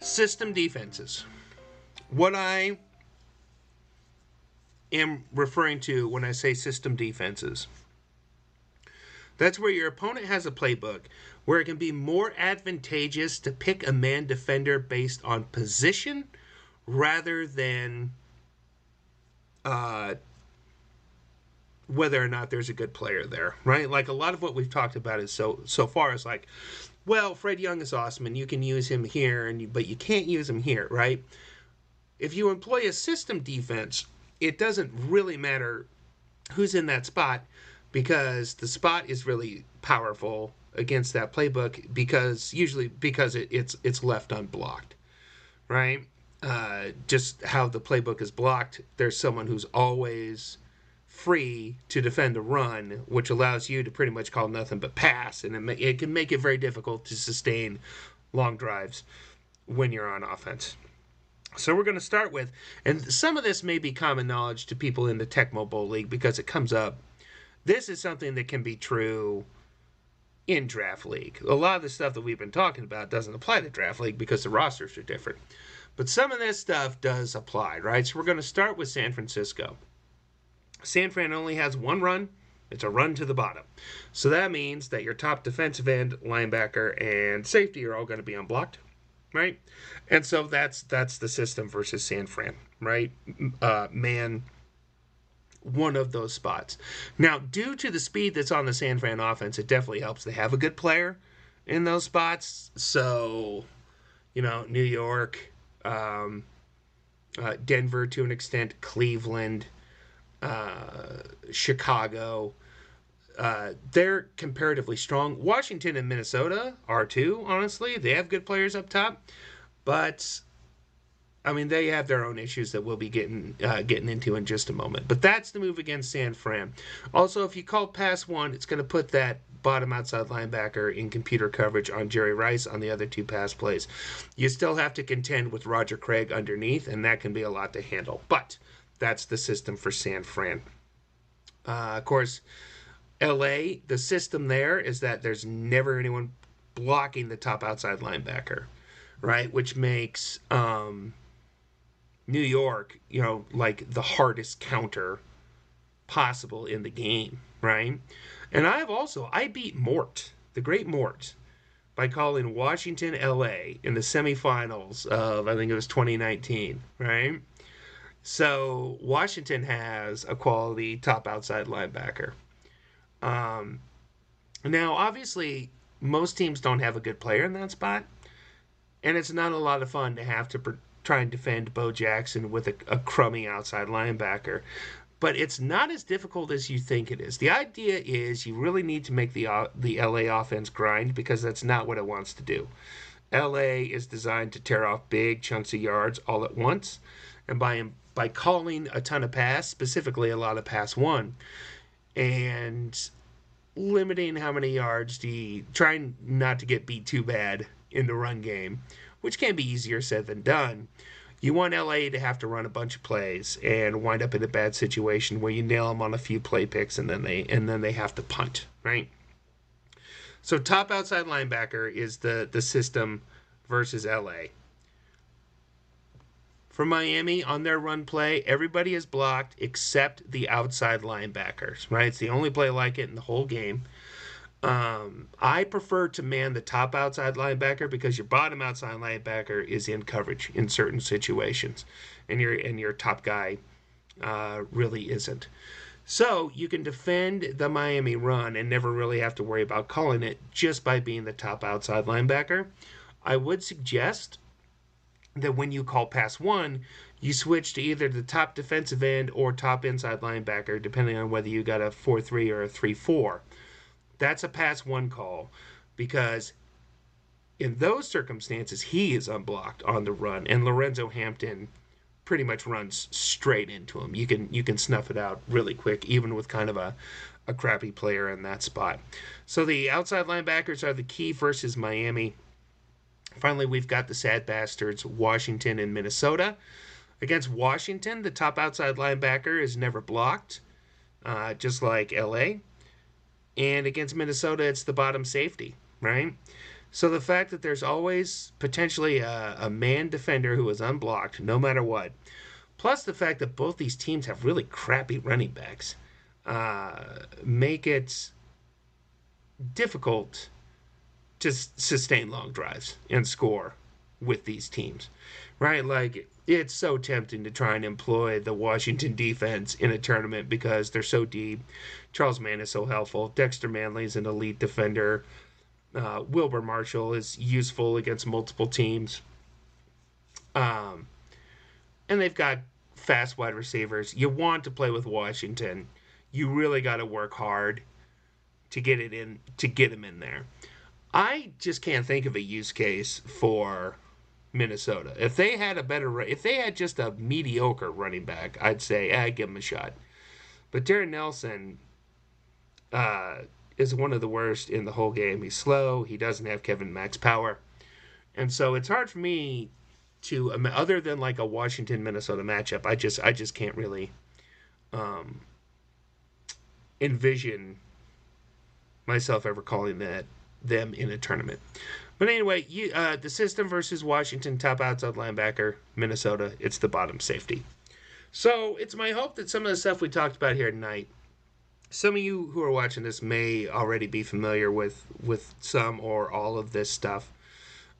System defenses. What I am referring to when I say system defenses, that's where your opponent has a playbook where it can be more advantageous to pick a man defender based on position rather than whether or not there's a good player there, right? Like a lot of what we've talked about is so far is like, well, Fred Young is awesome and you can use him here, but you can't use him here, right? If you employ a system defense, it doesn't really matter who's in that spot because the spot is really powerful against that playbook because it's left unblocked, right? Just how the playbook is blocked, there's someone who's always free to defend the run, which allows you to pretty much call nothing but pass, and it can make it very difficult to sustain long drives when you're on offense. So we're going to start with, and some of this may be common knowledge to people in the Tecmo Bowl League because it comes up. This is something that can be true in Draft League. A lot of the stuff that we've been talking about doesn't apply to Draft League because the rosters are different. But some of this stuff does apply, right? So we're going to start with San Francisco. San Fran only has one run. It's a run to the bottom. So that means that your top defensive end, linebacker, and safety are all going to be unblocked, right? And so that's the system versus San Fran, right? Man, one of those spots. Now, due to the speed that's on the San Fran offense, it definitely helps to have a good player in those spots. So, New York, Denver to an extent, Cleveland, Chicago, they're comparatively strong. Washington and Minnesota are too, honestly. They have good players up top. But, they have their own issues that we'll be getting into in just a moment. But that's the move against San Fran. Also, if you call pass one, it's going to put that bottom outside linebacker in computer coverage on Jerry Rice on the other two pass plays. You still have to contend with Roger Craig underneath, and that can be a lot to handle. But that's the system for San Fran. Of course, LA, the system there is that there's never anyone blocking the top outside linebacker, right? Which makes New York, like the hardest counter possible in the game, right? And I beat Mort, the great Mort, by calling Washington LA in the semifinals of, I think it was 2019, right? So Washington has a quality top outside linebacker. Now, obviously, most teams don't have a good player in that spot, and it's not a lot of fun to have to try and defend Bo Jackson with a crummy outside linebacker. But it's not as difficult as you think it is. The idea is you really need to make the LA offense grind because that's not what it wants to do. LA is designed to tear off big chunks of yards all at once, and by calling a ton of pass, specifically a lot of pass one, and limiting how many yards, trying not to get beat too bad in the run game, which can be easier said than done. You want LA to have to run a bunch of plays and wind up in a bad situation where you nail them on a few play picks and then they have to punt, right? So top outside linebacker is the system versus LA. For Miami, on their run play, everybody is blocked except the outside linebackers, right? It's the only play like it in the whole game. I prefer to man the top outside linebacker because your bottom outside linebacker is in coverage in certain situations, and your top guy really isn't. So you can defend the Miami run and never really have to worry about calling it just by being the top outside linebacker. I would suggest that when you call pass one, you switch to either the top defensive end or top inside linebacker, depending on whether you got a 4-3 or a 3-4. That's a pass one call because in those circumstances, he is unblocked on the run, and Lorenzo Hampton pretty much runs straight into him. You can snuff it out really quick, even with kind of a crappy player in that spot. So the outside linebackers are the key versus Miami. Finally, we've got the sad bastards, Washington and Minnesota. Against Washington, the top outside linebacker is never blocked, just like LA. And against Minnesota, it's the bottom safety, right? So the fact that there's always potentially a man defender who is unblocked no matter what, plus the fact that both these teams have really crappy running backs, make it difficult to sustain long drives and score with these teams, right? Like, it's so tempting to try and employ the Washington defense in a tournament because they're so deep. Charles Mann is so helpful. Dexter Manley's an elite defender. Wilbur Marshall is useful against multiple teams. Um, and they've got fast wide receivers. You want to play with Washington. You really got to work hard to get it in, to get him in there. I just can't think of a use case for Minnesota. If they had if they had just a mediocre running back, I'd say, give him a shot. But Darren Nelson is one of the worst in the whole game. He's slow. He doesn't have Kevin Mack's power. And so it's hard for me to, other than like a Washington-Minnesota matchup, I just can't really envision myself ever calling them in a tournament. But anyway, the system versus Washington, top outside linebacker, Minnesota, it's the bottom safety. So it's my hope that some of the stuff we talked about here tonight, some of you who are watching this may already be familiar with some or all of this stuff.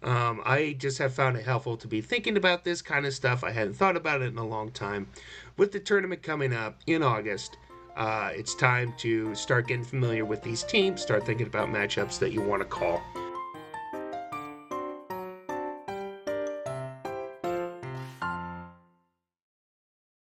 I just have found it helpful to be thinking about this kind of stuff. I hadn't thought about it in a long time. With the tournament coming up in August, it's time to start getting familiar with these teams, start thinking about matchups that you want to call.